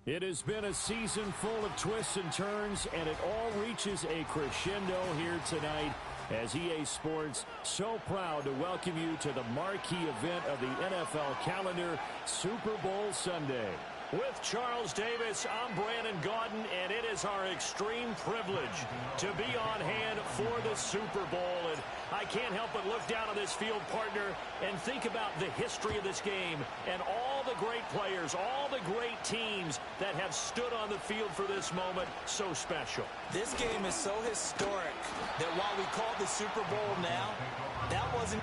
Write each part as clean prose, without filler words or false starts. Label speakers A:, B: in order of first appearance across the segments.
A: It has been a season full of twists and turns, and it all reaches a crescendo here tonight as EA Sports so proud to welcome you to the marquee event of the NFL calendar, Super Bowl Sunday. With Charles Davis, I'm Brandon Gaudin, and it is our extreme privilege to be on hand for the Super Bowl. And I can't help but look down on this field, partner, and think about the history of this game and all the great players, all the great teams that have stood on the field for this moment. So special.
B: This game is so historic that while we call the Super Bowl now, that wasn't...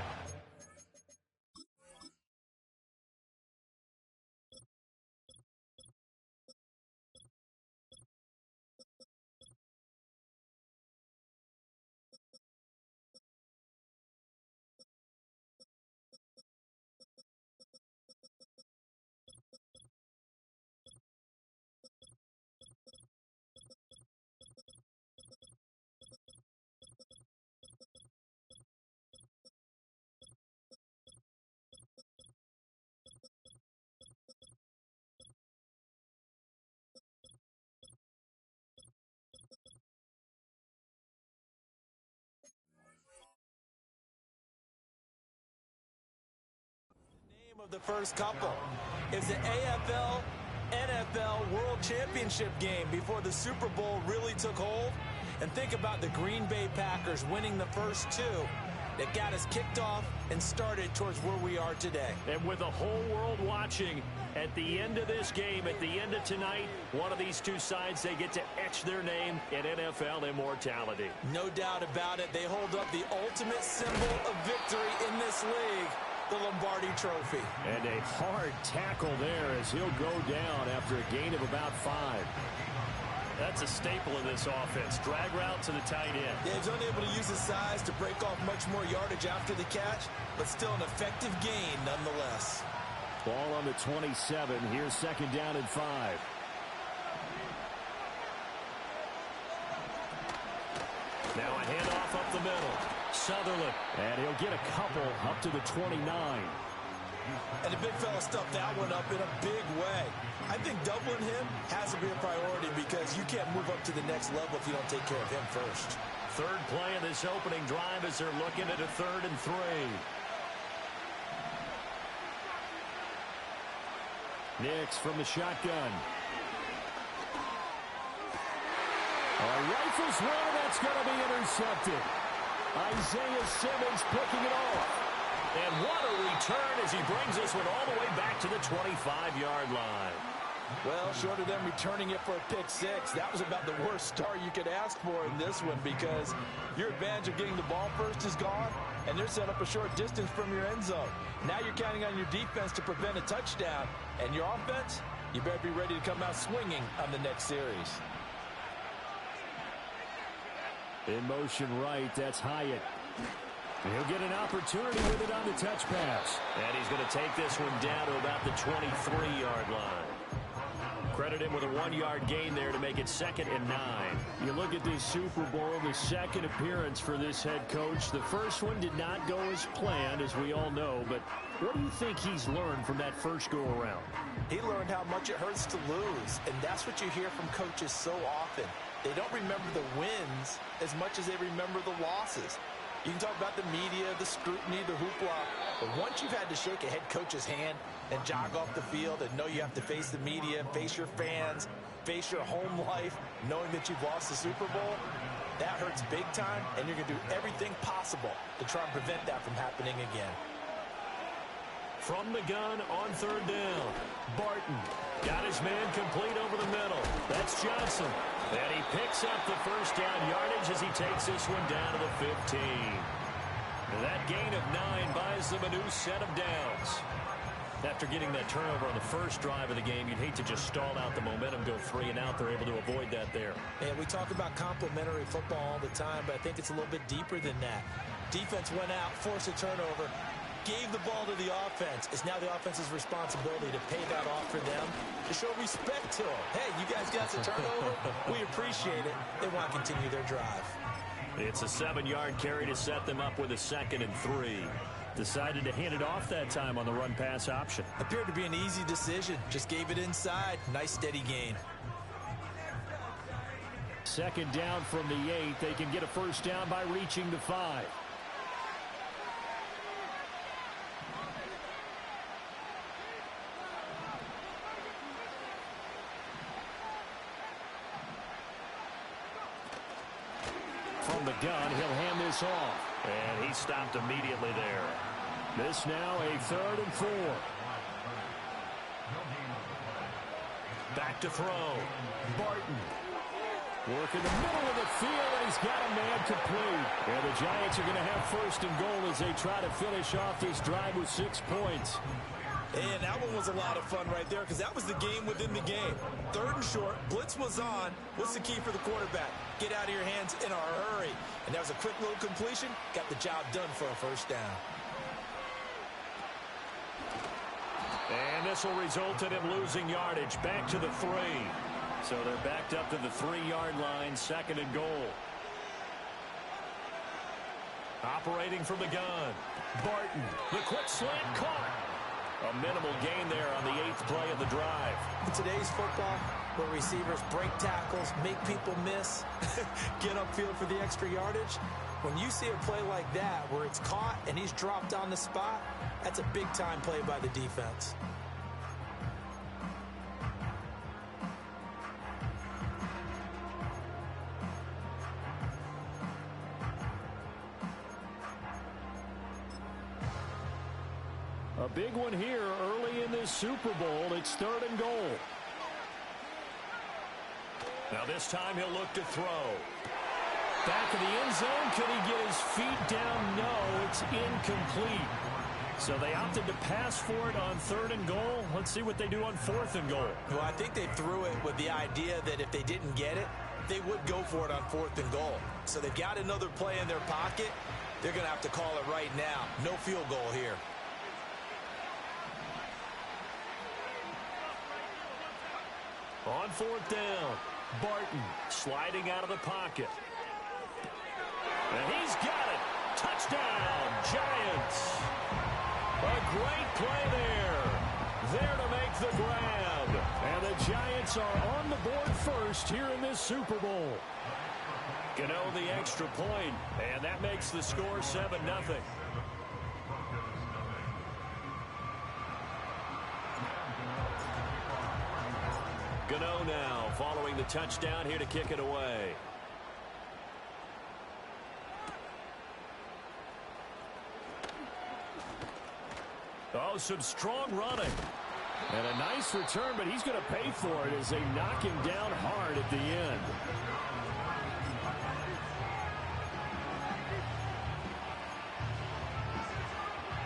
B: of the first couple is the AFL NFL World Championship game before the Super Bowl really took hold. And think about the Green Bay Packers winning the first two that got us kicked off and started towards where we are today.
A: And with the whole world watching, at the end of this game, at the end of tonight, one of these two sides, they get to etch their name in NFL immortality.
B: No doubt about it. They hold up the ultimate symbol of victory in this league, the Lombardi Trophy.
A: And a hard tackle there as he'll go down after a gain of about 5. That's a staple of this offense. Drag route to the tight end.
B: Yeah, he's only able to use his size to break off much more yardage after the catch, but still an effective gain nonetheless.
A: Ball on the 27. Here's second down and 5. Now a handoff up the middle. Sutherland, and he'll get a couple up to the 29.
B: And the big fella stuffed that one up in a big way. I think doubling him has to be a priority because you can't move up to the next level if you don't take care of him first.
A: Third play of this opening drive as they're looking at a 3rd and 3. Nix from the shotgun. Rifles one, and that's going to be intercepted. Isaiah Simmons picking it off. And what a return as he brings this one all the way back to the 25-yard line.
B: Well, short of them returning it for a pick 6, that was about the worst start you could ask for in this one because your advantage of getting the ball first is gone, and they're set up a short distance from your end zone. Now you're counting on your defense to prevent a touchdown, and your offense, you better be ready to come out swinging on the next series.
A: In motion right, that's Hyatt. He'll get an opportunity with it on the touch pass. And he's going to take this one down to about the 23-yard line. Credit him with a 1-yard gain there to make it 2nd and 9. You look at this Super Bowl, the second appearance for this head coach. The first one did not go as planned, as we all know. But what do you think he's learned from that first go-around?
B: He learned how much it hurts to lose, and that's what you hear from coaches so often. They don't remember the wins as much as they remember the losses. You can talk about the media, the scrutiny, the hoopla, but once you've had to shake a head coach's hand and jog off the field and know you have to face the media, face your fans, face your home life, knowing that you've lost the Super Bowl, that hurts big time, and you're going to do everything possible to try and prevent that from happening again.
A: From the gun on 3rd down, Barton got his man complete over the middle. That's Johnson. And he picks up the first down yardage as he takes this one down to the 15. And that gain of 9 buys them a new set of downs. After getting that turnover on the first drive of the game, you'd hate to just stall out the momentum, go 3 and out. They're able to avoid that there.
B: And we talk about complementary football all the time, but I think it's a little bit deeper than that. Defense went out, forced a turnover, gave the ball to the offense. It's now the offense's responsibility to pay that off for them, to show respect to them. Hey, you guys got the turnover. We appreciate it. They want to continue their drive.
A: It's a 7-yard carry to set them up with a 2nd and 3. Decided to hand it off that time on the run-pass option.
B: Appeared to be an easy decision. Just gave it inside. Nice steady gain.
A: Second down from the 8. They can get a first down by reaching the 5. From the gun, he'll hand this off. And he stopped immediately there. This now a 3rd and 4. Back to throw. Barton. Working the middle of the field, and he's got a man complete. And the Giants are going to have 1st and goal as they try to finish off this drive with 6 points.
B: And that one was a lot of fun right there because that was the game within the game. 3rd and short, blitz was on. What's the key for the quarterback? Get out of your hands in a hurry. And that was a quick little completion. Got the job done for a first down.
A: And this will result in him losing yardage. Back to the 3. So they're backed up to the 3-yard line, 2nd and goal. Operating from the gun. Barton, the quick slant caught. A minimal gain there on the 8th play of the drive.
B: In today's football, where receivers break tackles, make people miss, get upfield for the extra yardage, when you see a play like that where it's caught and he's dropped on the spot, that's a big-time play by the defense.
A: A big one here early in this Super Bowl. It's 3rd and goal. Now this time he'll look to throw. Back of the end zone. Could he get his feet down? No, it's incomplete. So they opted to pass for it on 3rd and goal. Let's see what they do on 4th and goal.
B: Well, I think they threw it with the idea that if they didn't get it, they would go for it on 4th and goal. So they've got another play in their pocket. They're going to have to call it right now. No field goal here.
A: On 4th down, Barton sliding out of the pocket. And he's got it. Touchdown, Giants. A great play there. There to make the grab. And the Giants are on the board first here in this Super Bowl. Gano the extra point, and that makes the score 7-0. Gano now following the touchdown here to kick it away. Oh, some strong running. And a nice return, but he's going to pay for it as they knock him down hard at the end.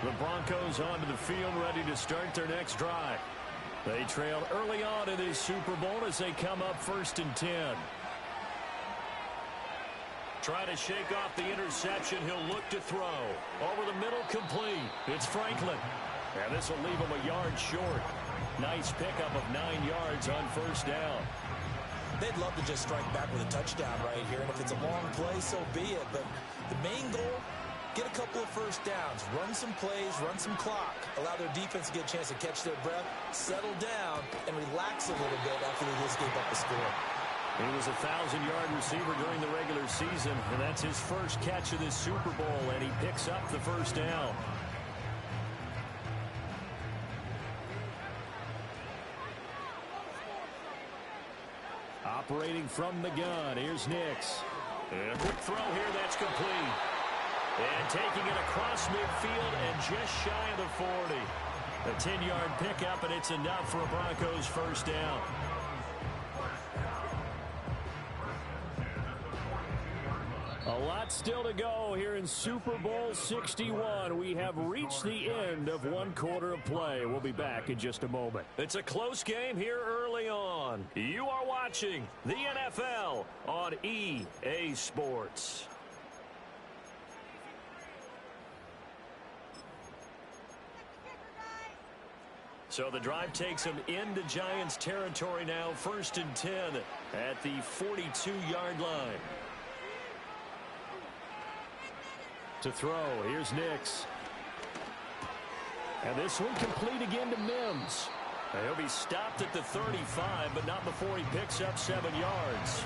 A: The Broncos onto the field, ready to start their next drive. They trail early on in this Super Bowl as they come up 1st and 10. Try to shake off the interception. He'll look to throw. Over the middle, complete. It's Franklin. And this will leave him a yard short. Nice pickup of 9 yards on 1st down.
B: They'd love to just strike back with a touchdown right here. And if it's a long play, so be it. But the main goal, get a couple of first downs, run some plays, run some clock, allow their defense to get a chance to catch their breath, settle down, and relax a little bit after they just gave up the score.
A: He was a 1,000-yard receiver during the regular season, and that's his first catch of this Super Bowl, and he picks up the first down. Operating from the gun, here's Nix. And a quick throw here, that's complete. And taking it across midfield and just shy of the 40. A 10-yard pickup, and it's enough for a Broncos first down. A lot still to go here in Super Bowl 61. We have reached the end of 1 quarter of play. We'll be back in just a moment. It's a close game here early on. You are watching the NFL on EA Sports. So the drive takes them into Giants territory now. 1st and 10 at the 42-yard line. To throw, here's Nix. And this one complete again to Mims. He'll be stopped at the 35, but not before he picks up 7 yards.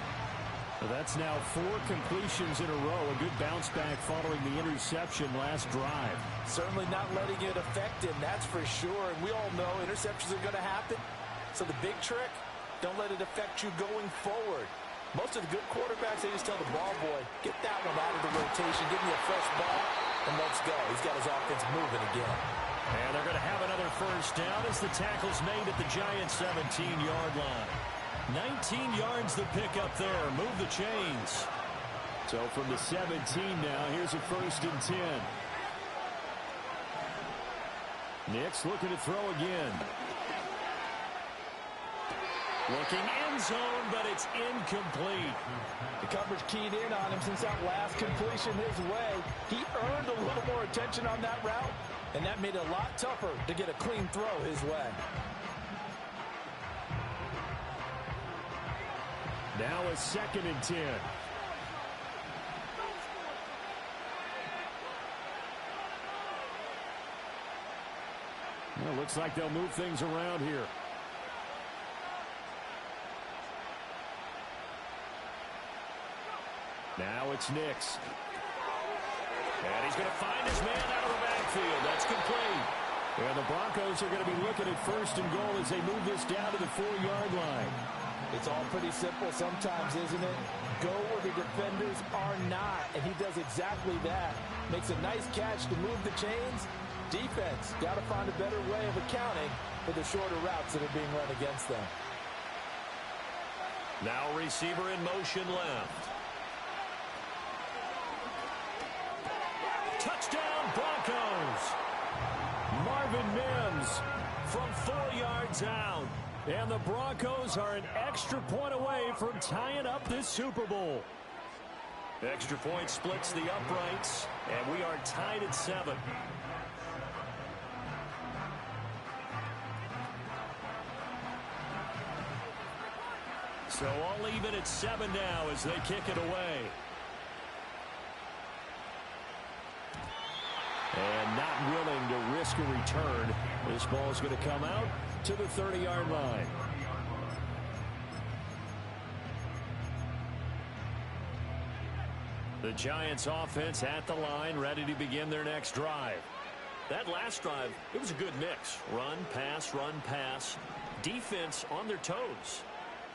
A: That's now 4 completions in a row. A good bounce back following the interception last drive.
B: Certainly not letting it affect him, that's for sure. And we all know interceptions are going to happen. So the big trick, don't let it affect you going forward. Most of the good quarterbacks, they just tell the ball boy, get that one out of the rotation, give me a fresh ball, and let's go. He's got his offense moving again.
A: And they're going to have another first down as the tackle's made at the Giants' 17-yard line. 19 yards the pick up there. Move the chains. So from the 17 now, here's a 1st and 10. Nix looking to throw again. Looking end zone, but it's incomplete.
B: The coverage keyed in on him since that last completion his way. He earned a little more attention on that route, and that made it a lot tougher to get a clean throw his way.
A: Now a 2nd and 10. Well, looks like they'll move things around here. Now it's Nix. And he's going to find his man out of the backfield. That's complete. And the Broncos are going to be looking at 1st and goal as they move this down to the 4-yard line.
B: It's all pretty simple sometimes, isn't it? Go where the defenders are not, and he does exactly that. Makes a nice catch to move the chains. Defense, got to find a better way of accounting for the shorter routes that are being run against them.
A: Now receiver in motion left. Touchdown, Broncos. Marvin Mims from 4 yards out. And the Broncos are an extra point away from tying up this Super Bowl. Extra point splits the uprights, and we are tied at 7. So all even at 7 now as they kick it away. And not willing to risk a return. This ball is going to come out to the 30-yard line. The Giants offense at the line, ready to begin their next drive. That last drive, it was a good mix. Run, pass, defense on their toes.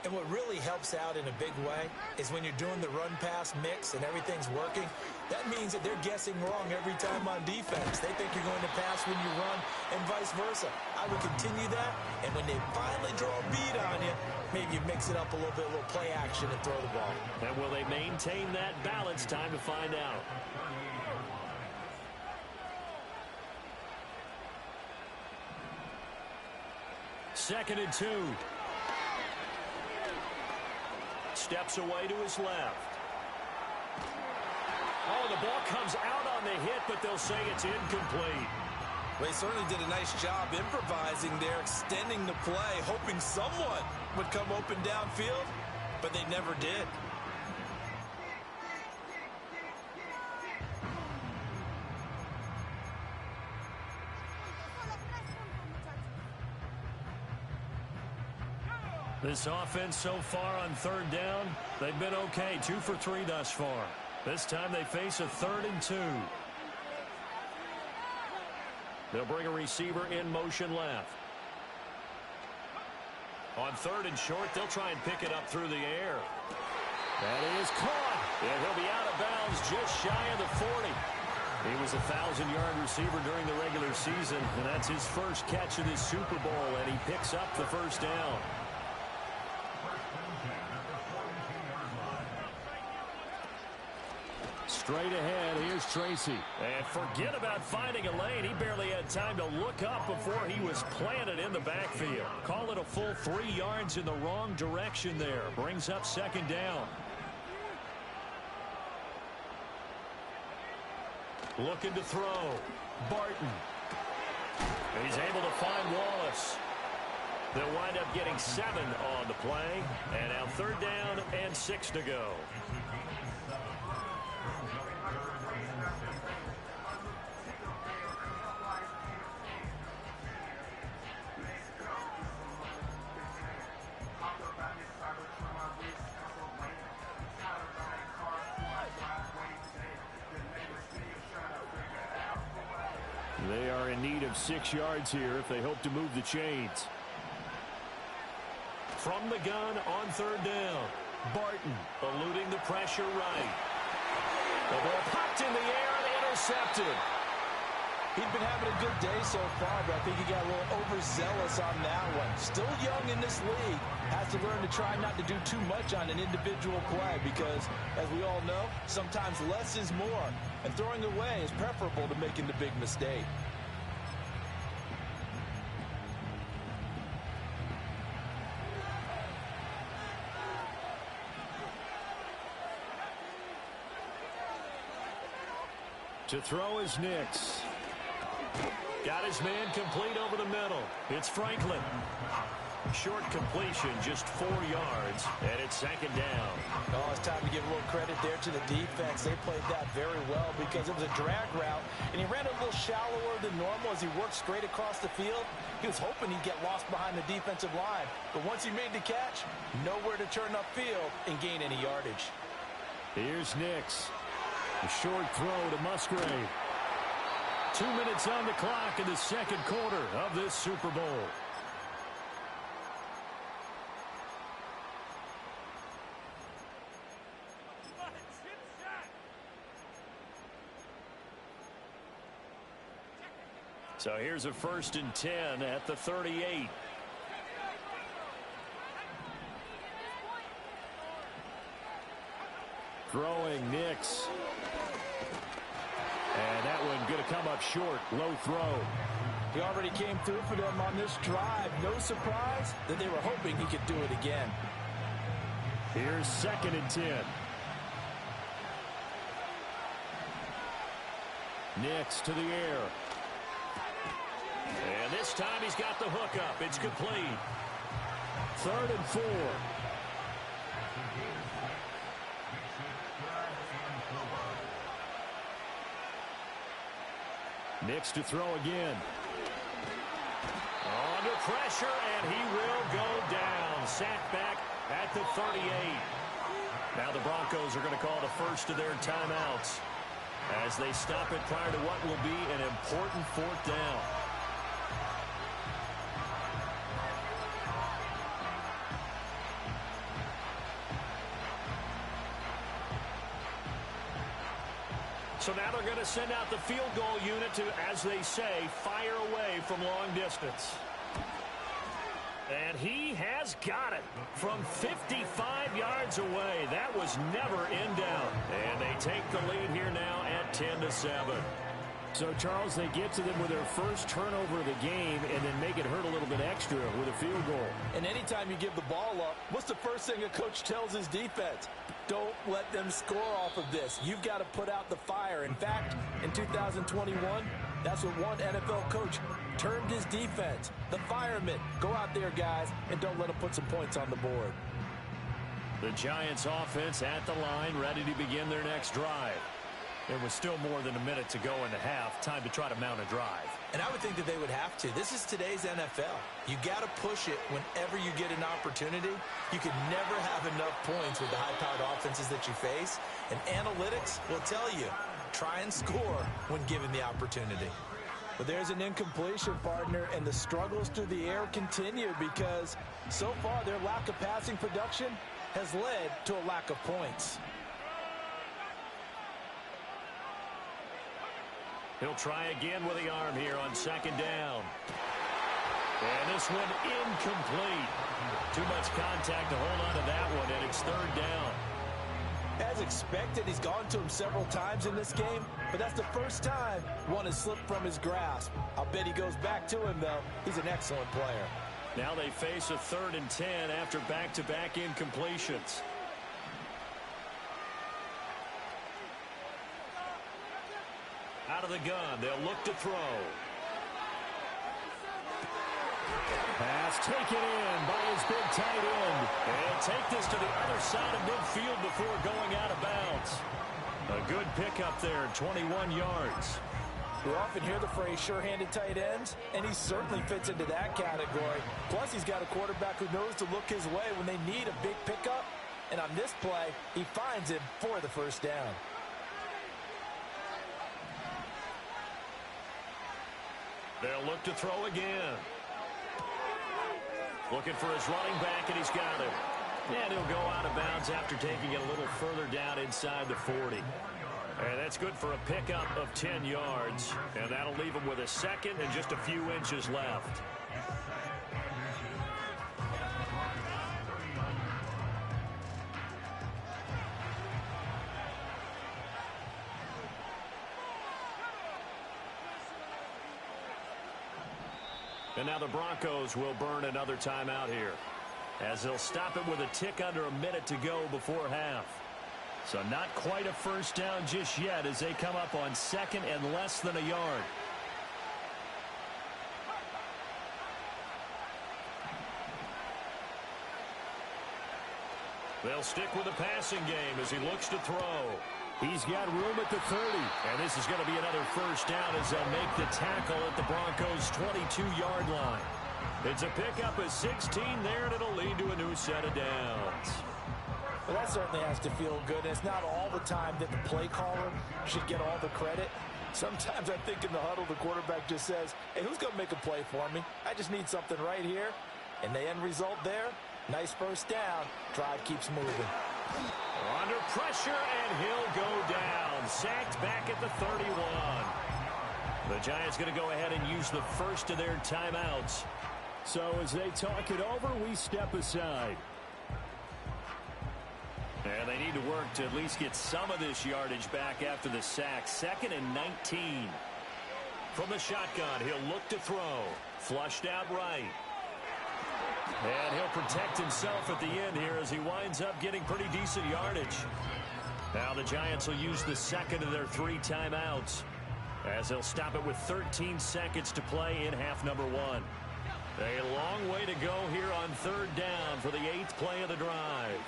B: And what really helps out in a big way is when you're doing the run-pass mix and everything's working, that means that they're guessing wrong every time on defense. They think you're going to pass when you run and vice versa. I would continue that, and when they finally draw a beat on you, maybe you mix it up a little bit, a little play action and throw the ball.
A: And will they maintain that balance? Time to find out. Second and 2. Steps away to his left. Oh, the ball comes out on the hit, but they'll say it's incomplete.
B: Well, he certainly did a nice job improvising there, extending the play, hoping someone would come open downfield, but they never did.
A: This offense so far on 3rd down, they've been okay. 2 for 3 thus far. This time they face a 3rd and 2. They'll bring a receiver in motion left. On 3rd and short, they'll try and pick it up through the air. That is caught. And he'll be out of bounds just shy of the 40. He was a 1,000-yard receiver during the regular season, and that's his first catch of this Super Bowl, and he picks up the first down. Straight ahead, here's Tracy. And forget about finding a lane. He barely had time to look up before he was planted in the backfield. Call it a full 3 yards in the wrong direction there. Brings up 2nd down. Looking to throw. Barton. He's able to find Wallace. They'll wind up getting 7 on the play. And now 3rd down and 6 to go. They are in need of 6 yards here if they hope to move the chains.
C: From the gun on 3rd down. Barton eluding the pressure right. The ball popped in the air and intercepted.
B: He'd been having a good day so far, but I think he got a little overzealous on that one. Still young in this league. Has to learn to try not to do too much on an individual play because, as we all know, sometimes less is more. And throwing away is preferable to making the big mistake.
A: To throw is Nix.
C: Got his man complete over the middle. It's Franklin. Short completion, just 4 yards, and it's 2nd down.
B: Oh, it's time to give a little credit there to the defense. They played that very well because it was a drag route, and he ran a little shallower than normal as he worked straight across the field. He was hoping he'd get lost behind the defensive line, but once he made the catch, nowhere to turn upfield and gain any yardage.
A: Here's Nix. A short throw to Musgrave. 2 minutes on the clock in the 2nd quarter of this Super Bowl. So here's a 1st and 10 at the 38. Throwing Nix. And that one going to come up short. Low throw.
B: He already came through for them on this drive. No surprise that they were hoping he could do it again.
A: Here's 2nd and 10. Nix to the air.
C: And this time he's got the hook up. It's complete.
A: 3rd and 4. Nix to throw again.
C: Under pressure, and he will go down. Sacked back at the 38. Now the Broncos are going to call the first of their timeouts as they stop it prior to what will be an important 4th down. So now they're going to send out the field goal unit to, as they say, fire away from long distance. And he has got it from 55 yards away. That was never in doubt. And they take the lead here now at 10-7.
A: So, Charles, they get to them with their first turnover of the game and then make it hurt a little bit extra with a field goal.
B: And anytime you give the ball up, what's the first thing a coach tells his defense? Don't let them score off of this. You've got to put out the fire. In fact, in 2021, that's what one NFL coach termed his defense. The firemen. Go out there, guys, and don't let them put some points on the board.
A: The Giants offense at the line, ready to begin their next drive. There was still more than a minute to go in the half. Time to try to mount a drive.
B: And I would think that they would have to. This is today's NFL. You got to push it whenever you get an opportunity. You can never have enough points with the high-powered offenses that you face. And analytics will tell you, try and score when given the opportunity. But there's an incompletion, partner, and the struggles through the air continue because so far their lack of passing production has led to a lack of points.
C: He'll try again with the arm here on 2nd down. And this one incomplete. Too much contact to hold on to that one, and it's 3rd down.
B: As expected, he's gone to him several times in this game, but that's the first time one has slipped from his grasp. I'll bet he goes back to him, though. He's an excellent player.
C: Now they face a 3rd and 10 after back-to-back incompletions. Out of the gun, they'll look to throw.
A: Pass taken in by his big tight end.
C: And take this to the other side of midfield before going out of bounds. A good pickup there, 21 yards.
B: We often hear the phrase sure-handed tight ends, and he certainly fits into that category. Plus, he's got a quarterback who knows to look his way when they need a big pickup. And on this play, he finds him for the 1st down.
C: They'll look to throw again. Looking for his running back, and he's got it. And he'll go out of bounds after taking it a little further down inside the 40. And that's good for a pickup of 10 yards. And that'll leave him with a second and just a few inches left. And now the Broncos will burn another timeout here, as they'll stop it with a tick under a minute to go before half. So not quite a first down just yet as they come up on second and less than a yard. They'll stick with the passing game as he looks to throw.
A: He's got room at the 30.
C: And this is going to be another first down as they'll make the tackle at the Broncos' 22-yard line. It's a pickup of 16 there, and it'll lead to a new set of downs.
B: Well, that certainly has to feel good. And it's not all the time that the play caller should get all the credit. Sometimes I think in the huddle, the quarterback just says, hey, who's going to make a play for me? I just need something right here. And the end result there, nice first down. Drive keeps moving.
C: Under pressure, and he'll go down. Sacked back at the 31. The Giants going to go ahead and use the first of their timeouts.
A: So as they talk it over, we step aside.
C: And they need to work to at least get some of this yardage back after the sack. 2nd and 19. From the shotgun, he'll look to throw. Flushed out right. And he'll protect himself at the end here as he winds up getting pretty decent yardage. Now the Giants will use the second of their 3 timeouts, as they'll stop it with 13 seconds to play in half number 1. A long way to go here on 3rd down for the 8th play of the drive.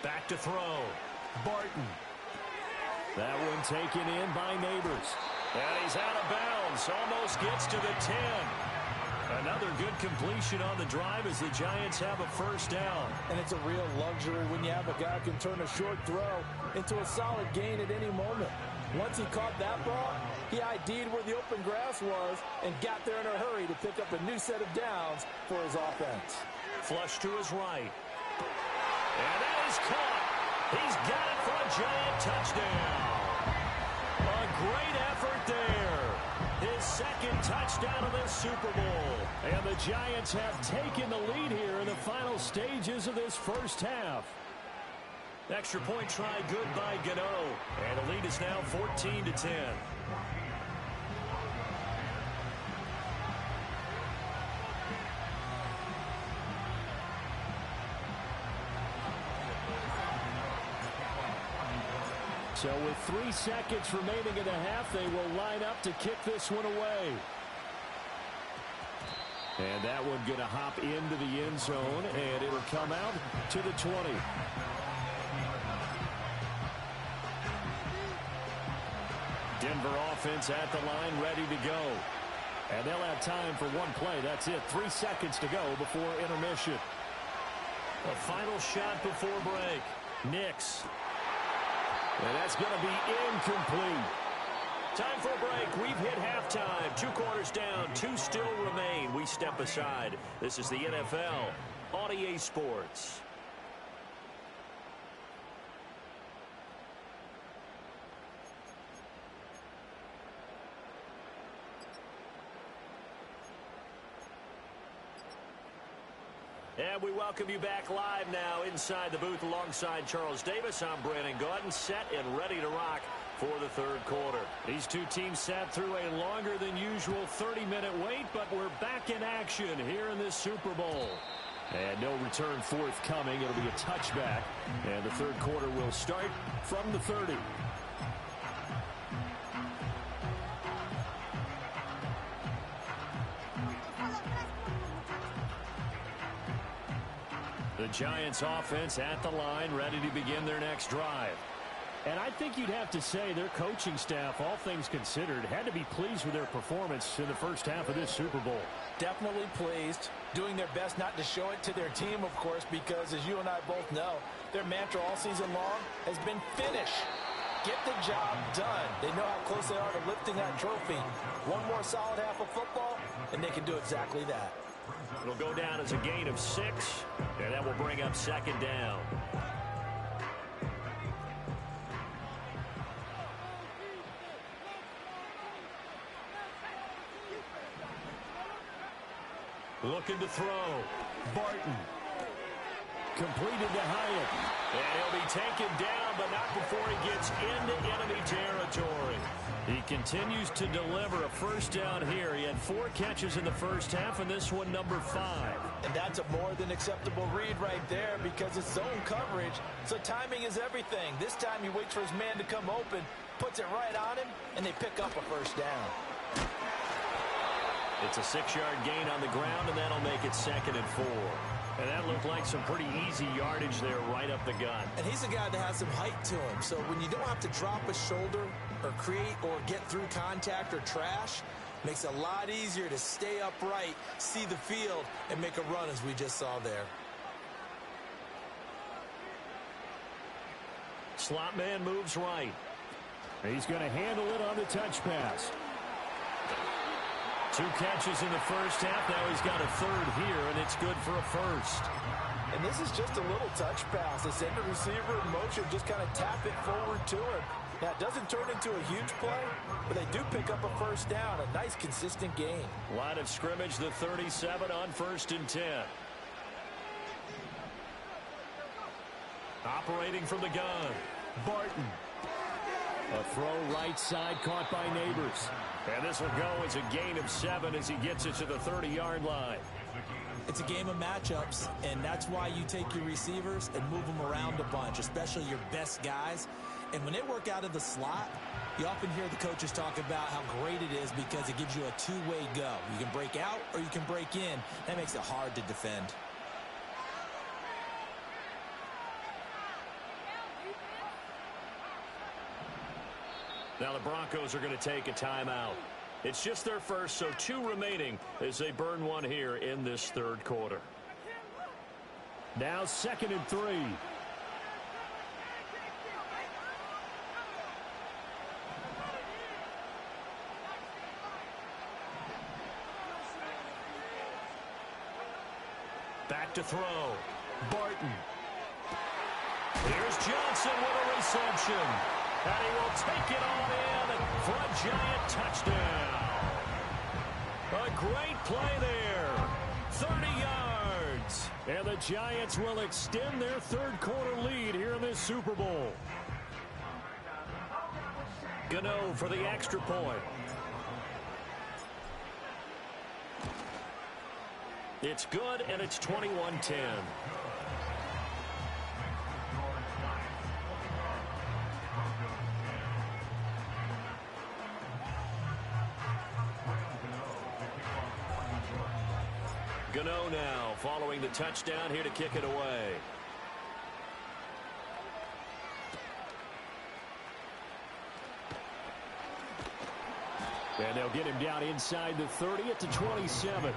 C: Back to throw. Barton.
A: That one taken in by Neighbors.
C: And he's out of bounds. Almost gets to the 10. Another good completion on the drive as the Giants have a first down.
B: And it's a real luxury when you have a guy who can turn a short throw into a solid gain at any moment. Once he caught that ball, he ID'd where the open grass was and got there in a hurry to pick up a new set of downs for his offense.
C: Flush to his right. And that is caught. He's got it for a Giant touchdown. A great effort there. His second touchdown of this Super Bowl.
A: And the Giants have taken the lead here in the final stages of this first half.
C: Extra point try good by Gano. And the lead is now 14-10.
A: So with 3 seconds remaining in the half, they will line up to kick this one away. And that one going to hop into the end zone, and it'll come out to the 20. Denver offense at the line, ready to go. And they'll have time for one play. That's it. 3 seconds to go before intermission.
C: A final shot before break. Nix.
A: And that's going to be incomplete.
C: Time for a break. We've hit halftime. 2 quarters down. 2 still remain. We step aside. This is the NFL on EA Sports. And we welcome you back live now inside the booth alongside Charles Davis. I'm Brandon Gaudin, set and ready to rock for the 3rd quarter. These 2 teams sat through a longer than usual 30-minute wait, but we're back in action here in this Super Bowl. And no return forthcoming. It'll be a touchback. And the 3rd quarter will start from the 30. The Giants offense at the line, ready to begin their next drive.
A: And I think you'd have to say their coaching staff, all things considered, had to be pleased with their performance in the first half of this Super Bowl.
B: Definitely pleased, doing their best not to show it to their team, of course, because as you and I both know, their mantra all season long has been finish. get the job done. They know how close they are to lifting that trophy. One more solid half of football, and they can do exactly that.
C: It'll go down as a gain of 6, and that will bring up second down. Looking to throw. Barton.
A: Completed to Hyatt.
C: And he'll be taken down, but not before he gets into enemy territory. He continues to deliver a first down here. He had 4 catches in the first half, and this one number 5.
B: And that's a more than acceptable read right there because it's zone coverage, so timing is everything. This time he waits for his man to come open, puts it right on him, and they pick up a first down.
C: It's a 6-yard gain on the ground, and that'll make it 2nd and 4. And that looked like some pretty easy yardage there right up the gut.
B: And he's a guy that has some height to him, so when you don't have to drop a shoulder or create or get through contact or trash, makes it a lot easier to stay upright, see the field, and make a run as we just saw there.
C: Slot man moves right.
A: He's going to handle it on the touch pass. 2 catches in the first half. Now he's got a 3rd here, and it's good for a first.
B: And this is just a little touch pass. They send the receiver in motion, just kind of tap it forward to him. Now, it doesn't turn into a huge play, but they do pick up a first down. A nice, consistent gain.
C: Line of scrimmage, the 37 on 1st and 10. Operating from the gun.
A: Barton. A throw right side caught by Neighbors.
C: And this will go as a gain of 7 as he gets it to the 30-yard line.
B: It's a game of matchups, and that's why you take your receivers and move them around a bunch, especially your best guys. And when they work out of the slot, you often hear the coaches talk about how great it is because it gives you a two-way go. You can break out or you can break in. That makes it hard to defend.
C: Now the Broncos are going to take a timeout. It's just their first, so 2 remaining as they burn one here in this 3rd quarter.
A: Now 2nd and 3.
C: Back to throw. Barton. Here's Johnson with a reception. And he will take it on in for a giant touchdown. A great play there. 30 yards.
A: And the Giants will extend their 3rd quarter lead here in this Super Bowl.
C: Gano for the extra point. It's good, and it's 21-10. Gano now following the touchdown here to kick it away.
A: And they'll get him down inside the 30 at the 27.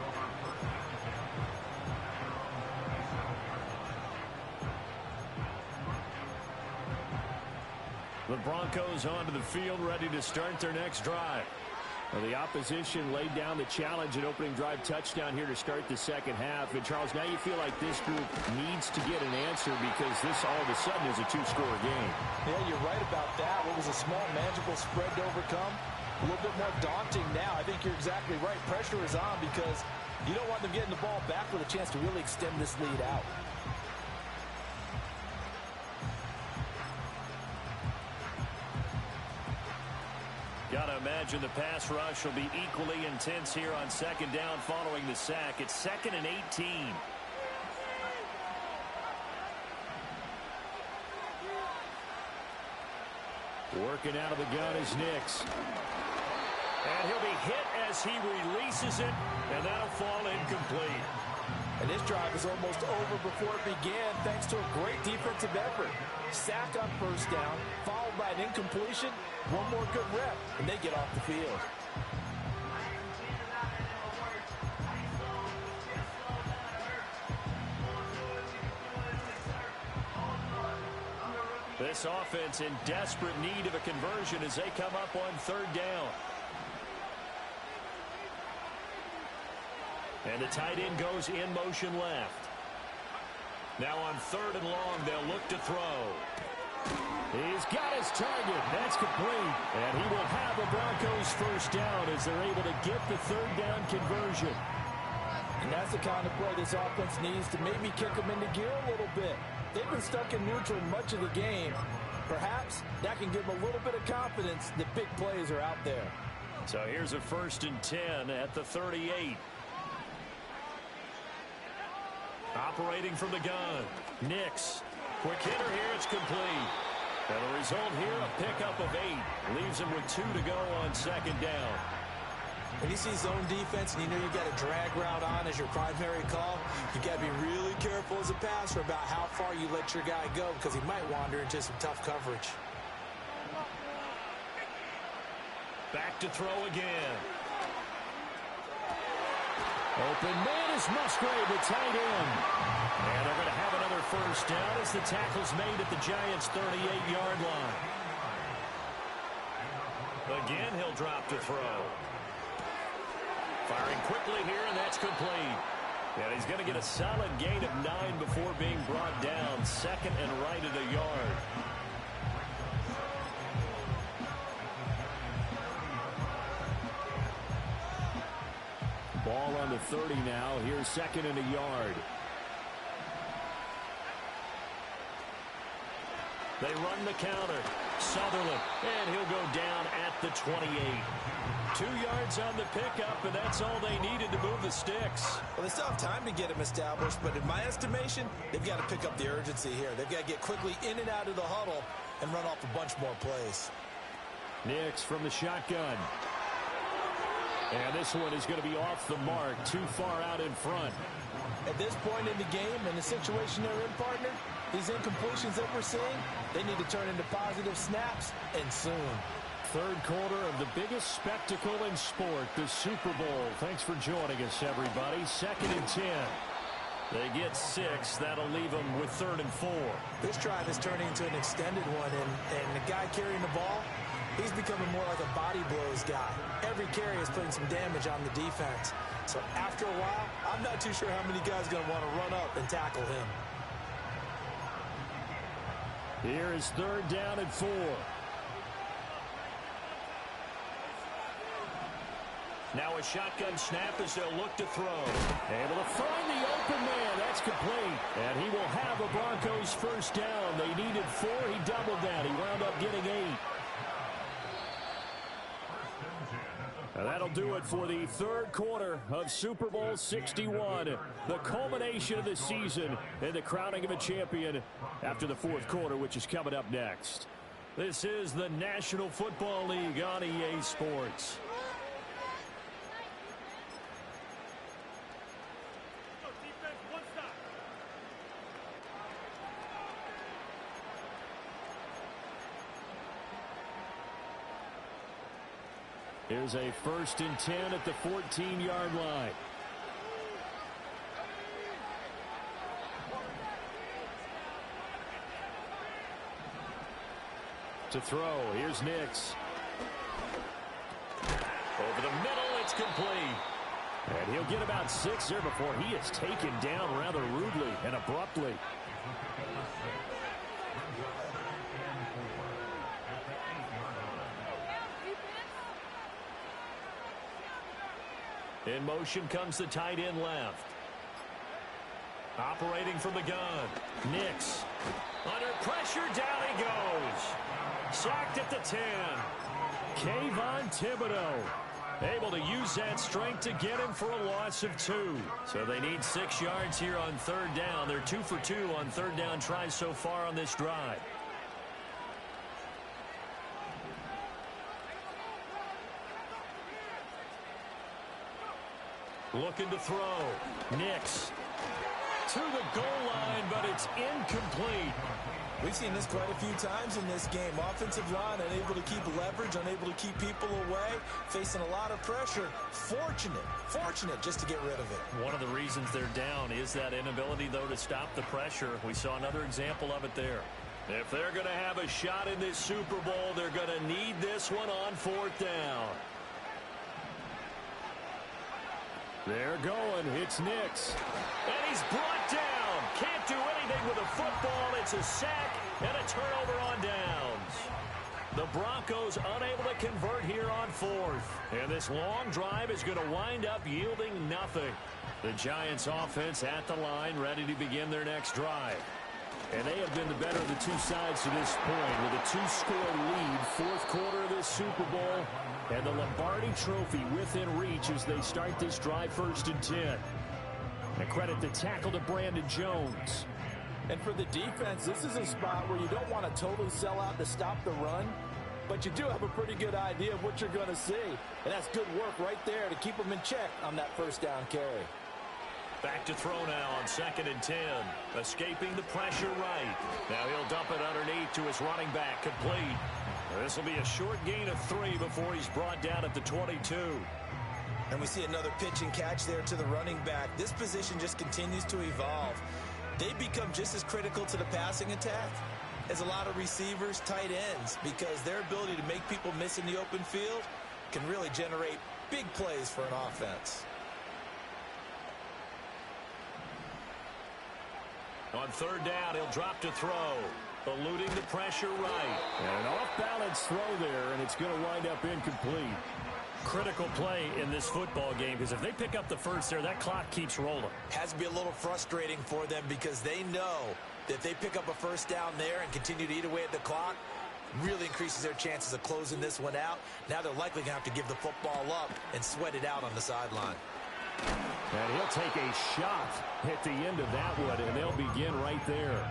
A: The Broncos onto the field, ready to start their next drive. Well, the opposition laid down the challenge and opening drive touchdown here to start the 2nd half. And, Charles, now you feel like this group needs to get an answer because this all of a sudden is a 2-score game.
B: Yeah, you're right about that. What was a small, manageable spread to overcome? A little bit more daunting now. I think you're exactly right. Pressure is on because you don't want them getting the ball back with a chance to really extend this lead out.
C: Gotta imagine the pass rush will be equally intense here on 2nd down following the sack. It's 2nd and 18.
A: Working out of the gun is Nix.
C: And he'll be hit as he releases it, and that'll fall incomplete.
B: And this drive is almost over before it began thanks to a great defensive effort. Sack on 1st down, followed by an incompletion. One more good rep, and they get off the field.
A: This offense in desperate need of a conversion as they come up on third down. And the tight end goes in motion left. Now on third and long, they'll look to throw. He's got his target. That's complete. And he will have the Broncos first down as they're able to get the third down conversion.
B: And that's the kind of play this offense needs to maybe kick them into gear a little bit. They've been stuck in neutral much of the game. Perhaps that can give them a little bit of confidence that big plays are out there.
A: So here's a 1st and 10 at the 38. Operating from the gun. Nix. Quick hitter here. It's complete. And the result here, a pickup of 8. Leaves him with 2 to go on second down.
B: When you see zone defense and you know you got a drag route on as your primary call, you got to be really careful as a passer about how far you let your guy go because he might wander into some tough coverage.
A: Back to throw again. Open man is Musgrave, the tight end. And they're going to have another first down as the tackle's made at the Giants' 38-yard line. Again, he'll drop to throw. Firing quickly here, and that's complete. And he's going to get a solid gain of 9 before being brought down. Second and right at a yard. Ball on the 30 now. Here's second and a yard. They run the counter. Sutherland, and he'll go down at the 28. 2 yards on the pickup, and that's all they needed to move the sticks.
B: Well, they still have time to get him established, but in my estimation, they've got to pick up the urgency here. They've got to get quickly in and out of the huddle and run off a bunch more plays.
A: Nix from the shotgun. And this one is going to be off the mark, too far out in front.
B: At this point in the game, and the situation they're in, partner, these incompletions that we're seeing, they need to turn into positive snaps, and soon.
A: Third quarter of the biggest spectacle in sport, the Super Bowl. Thanks for joining us, everybody. 2nd and 10. They get 6. That'll leave them with 3rd and 4.
B: This drive is turning into an extended one, and the guy carrying the ball, he's becoming more like a body blows guy. Every carry is putting some damage on the defense. So after a while, I'm not too sure how many guys are going to want to run up and tackle him.
A: Here is 3rd down and 4. Now a shotgun snap as they'll look to throw. Able to find the open man. That's complete. And he will have a Broncos first down. They needed 4. He doubled that. He wound up getting 8. And that'll do it for the third quarter of Super Bowl 61. The culmination of the season and the crowning of a champion after the fourth quarter, which is coming up next. This is the National Football League on EA Sports. Here's a 1st and 10 at the 14-yard line. To throw, here's Nix. Over the middle, it's complete. And he'll get about 6 there before he is taken down rather rudely and abruptly. In motion comes the tight end left. Operating from the gun. Nix. Under pressure, down he goes. Sacked at the 10. Kayvon Thibodeau. Able to use that strength to get him for a loss of 2. So they need 6 yards here on 3rd down. They're 2 for 2 on 3rd down tries so far on this drive. Looking to throw. Nix to the goal line, but it's incomplete.
B: We've seen this quite a few times in this game. Offensive line unable to keep leverage, unable to keep people away, facing a lot of pressure. Fortunate just to get rid of it.
C: One of the reasons they're down is that inability, though, to stop the pressure. We saw another example of it there. If they're going to have a shot in this Super Bowl, they're going to need this one on 4th down.
A: They're going. It's Nix.
C: And he's brought down. Can't do anything with a football. It's a sack and a turnover on downs. The Broncos unable to convert here on 4th. And this long drive is going to wind up yielding nothing. The Giants offense at the line, ready to begin their next drive. And they have been the better of the two sides to this point with a 2-score lead, 4th quarter of this Super Bowl, and the Lombardi Trophy within reach as they start this drive 1st and 10. And credit the tackle to Brandon Jones.
B: And for the defense, this is a spot where you don't want to totally sell out to stop the run, but you do have a pretty good idea of what you're going to see. And that's good work right there to keep them in check on that 1st down carry.
C: Back to throw now on 2nd and 10. Escaping the pressure right. Now he'll dump it underneath to his running back. Complete. This will be a short gain of 3 before he's brought down at the 22.
B: And we see another pitch and catch there to the running back. This position just continues to evolve. They become just as critical to the passing attack as a lot of receivers, tight ends, because their ability to make people miss in the open field can really generate big plays for an offense.
C: On 3rd down, he'll drop to throw. Eluding the pressure right.
A: And an off-balance throw there, and it's going to wind up incomplete.
C: Critical play in this football game, because if they pick up the 1st there, that clock keeps rolling.
B: Has to be a little frustrating for them because they know that if they pick up a 1st down there and continue to eat away at the clock, really increases their chances of closing this one out. Now they're likely going to have to give the football up and sweat it out on the sideline.
A: And he'll take a shot at the end of that one, and they'll begin right there.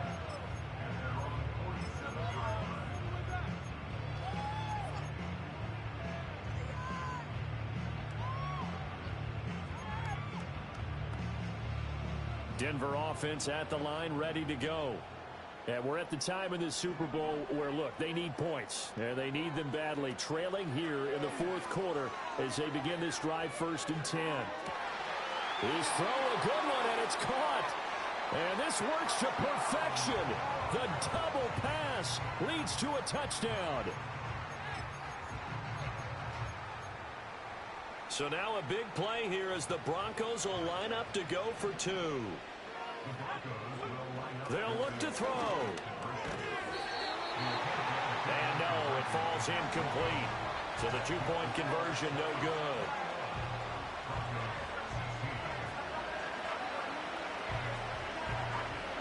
A: Denver offense at the line, ready to go. And we're at the time in this Super Bowl where, look, they need points. And they need them badly. Trailing here in the 4th quarter as they begin this drive 1st and 10. His throw, a good one, and it's caught. And this works to perfection. The double pass leads to a touchdown.
C: So now a big play here as the Broncos will line up to go for 2. They'll look to throw. And no, it falls incomplete. So the 2-point conversion no good.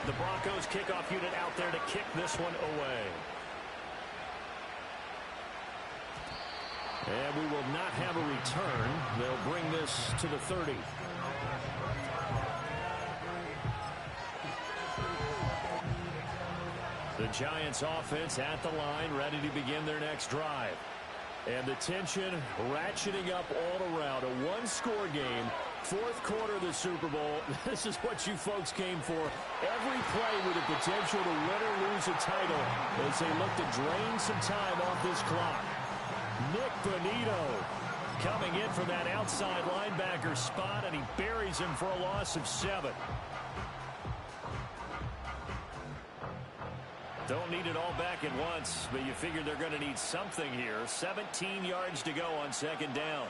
C: The Broncos kickoff unit out there to kick this one away.
A: And we will not have a return. They'll bring this to the 30. The Giants offense at the line, ready to begin their next drive. And the tension ratcheting up all around. A 1-score game, 4th quarter of the Super Bowl. This is what you folks came for. Every play with the potential to win or lose a title as they look to drain some time off this clock. Nick Bonito coming in from that outside linebacker spot, and he buries him for a loss of 7. Don't need it all back at once, but you figure they're going to need something here. 17 yards to go on 2nd down.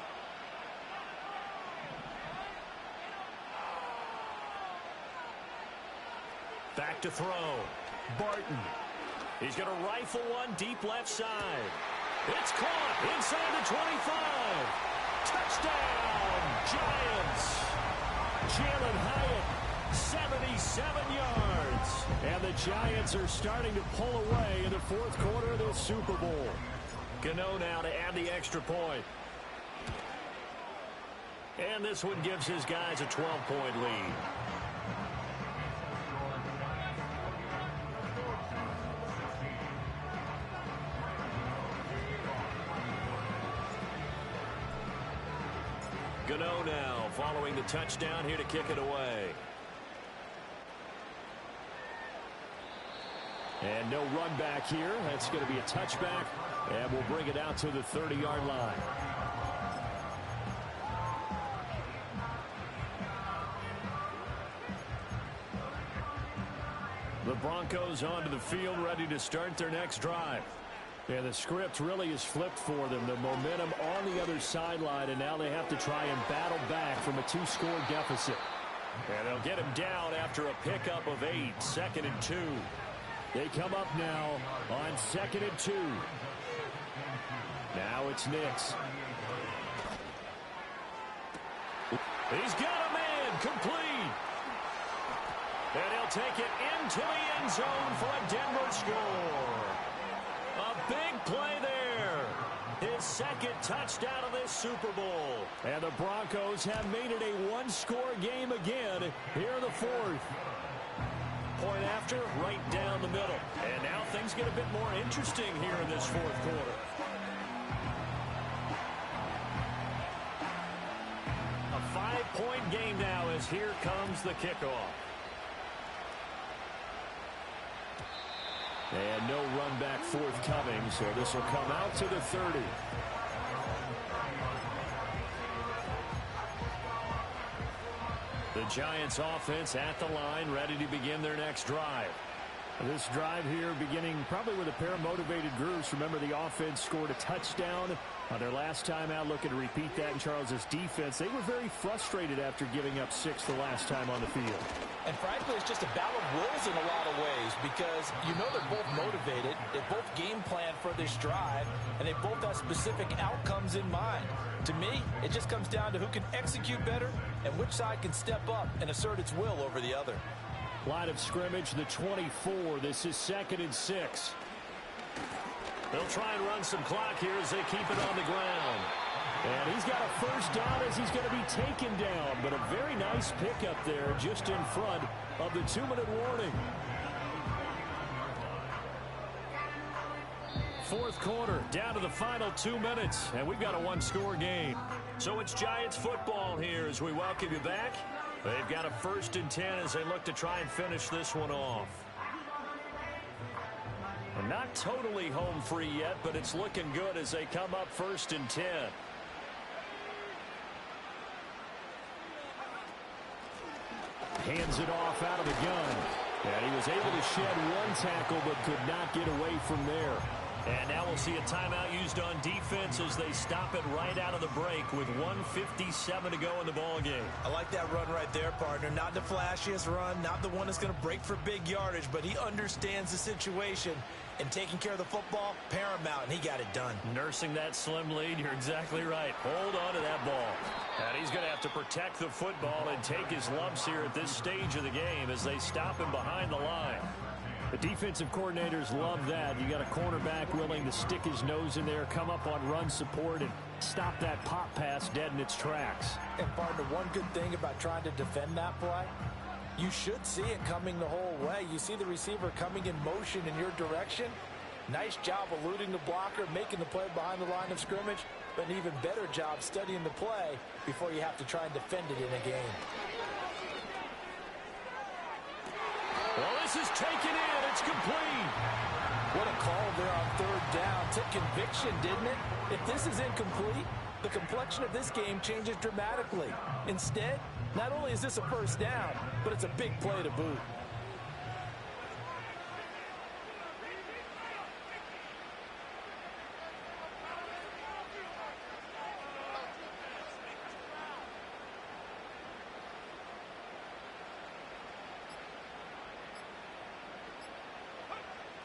C: Back to throw. Barton. He's going to rifle one deep left side. It's caught inside the 25. Touchdown, Giants. Jalen Hyatt, 77 yards. And the Giants are starting to pull away in the 4th quarter of this Super Bowl. Gano now to add the extra point. And this one gives his guys a 12-point lead. Gano now following the touchdown here to kick it away.
A: And no run back here. That's going to be a touchback. And we'll bring it out to the 30-yard line. The Broncos onto the field, ready to start their next drive. Yeah, the script really is flipped for them. The momentum on the other sideline, and now they have to try and battle back from a 2-score deficit. And they'll get him down after a pickup of 8, 2nd and 2. They come up now on 2nd and 2. Now it's Nix. He's got a man complete. And he'll take it into the end zone for a Denver score. A big play there. His 2nd touchdown of this Super Bowl. And the Broncos have made it a 1-score game again here in the 4th. Point after, right down the middle. And now things get a bit more interesting here in this 4th quarter. A 5-point game now as here comes the kickoff. And no run back forthcoming, so this will come out to the 30. The Giants offense at the line, ready to begin their next drive. This drive here beginning probably with a pair of motivated groups. Remember, the offense scored a touchdown on their last time out, looking to repeat that in Charles's defense. They were very frustrated after giving up 6 the last time on the field.
B: And frankly, it's just a battle of wills in a lot of ways because you know they're both motivated. They both game plan for this drive, and they both have specific outcomes in mind. To me, it just comes down to who can execute better and which side can step up and assert its will over the other.
A: Line of scrimmage, the 24. This is 2nd and 6. They'll try and run some clock here as they keep it on the ground. And he's got a first down as he's going to be taken down. But a very nice pickup there just in front of the 2-minute warning. 4th quarter, down to the final 2 minutes. And we've got a 1-score game. So it's Giants football here as we welcome you back. They've got a 1st and 10 as they look to try and finish this one off. Not totally home free yet, but it's looking good as they come up 1st and 10. Hands it off out of the gun. And he was able to shed 1 tackle but could not get away from there. And now we'll see a timeout used on defense as they stop it right out of the break with 1:57 to go in the ball game.
B: I like that run right there, partner. Not the flashiest run, not the one that's going to break for big yardage, but he understands the situation, and taking care of the football, paramount, and he got it done.
A: Nursing that slim lead, you're exactly right. Hold on to that ball. And he's going to have to protect the football and take his lumps here at this stage of the game as they stop him behind the line. The defensive coordinators love that. You got a cornerback willing to stick his nose in there, come up on run support, and stop that pop pass dead in its tracks.
B: And partner, one good thing about trying to defend that play, you should see it coming the whole way. You see the receiver coming in motion in your direction. Nice job eluding the blocker, making the play behind the line of scrimmage, but an even better job studying the play before you have to try and defend it in a game.
A: Well, this is taken in. It's complete.
B: What a call there on 3rd down. Took conviction, didn't it? If this is incomplete, the complexion of this game changes dramatically. Instead, not only is this a 1st down, but it's a big play to boot.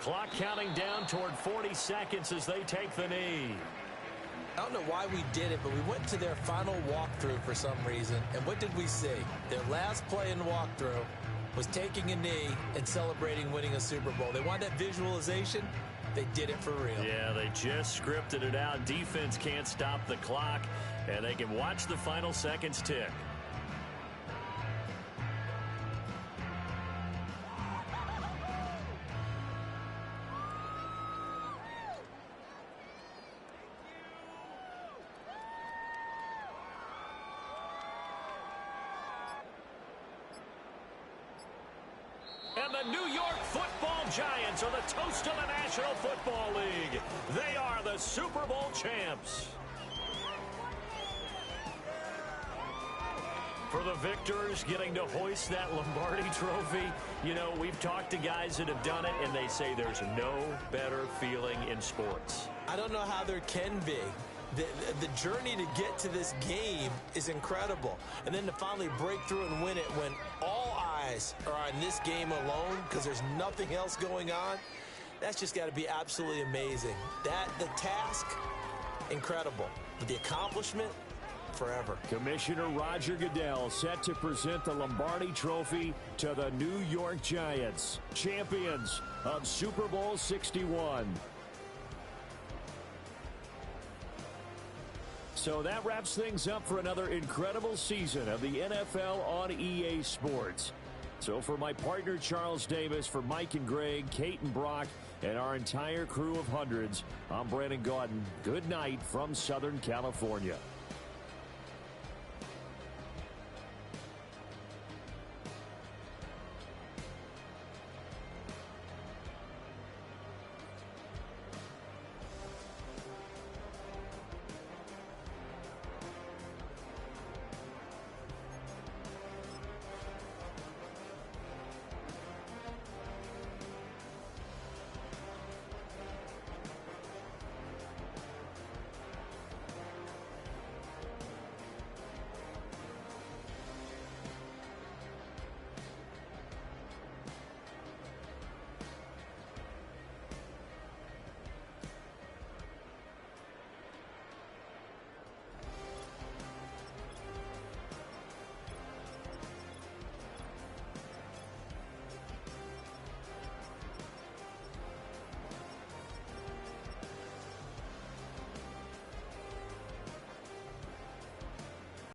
A: Clock counting down toward 40 seconds as they take the knee.
B: I don't know why we did it, but we went to their final walkthrough for some reason. And what did we see? Their last play in walkthrough was taking a knee and celebrating winning a Super Bowl. They want that visualization. They did it for real.
A: Yeah, they just scripted it out. Defense can't stop the clock, and they can watch the final seconds tick. And the New York Football Giants are the toast of the National Football League. They are the Super Bowl champs. For
C: For the victors getting to hoist that Lombardi trophy, you know, we've talked to guys that have done it, and they say there's no better feeling in sports.
B: I don't know how there can be. The journey to get to this game is incredible. And then to finally break through and win it when all eyes are on this game alone because there's nothing else going on, that's just got to be absolutely amazing. The task, incredible. But the accomplishment, forever.
A: Commissioner Roger Goodell set to present the Lombardi Trophy to the New York Giants, champions of Super Bowl 61. So that wraps things up for another incredible season of the NFL on EA Sports. So for my partner Charles Davis, for Mike and Greg, Kate and Brock, and our entire crew of hundreds, I'm Brandon Gaudin. Good night from Southern California.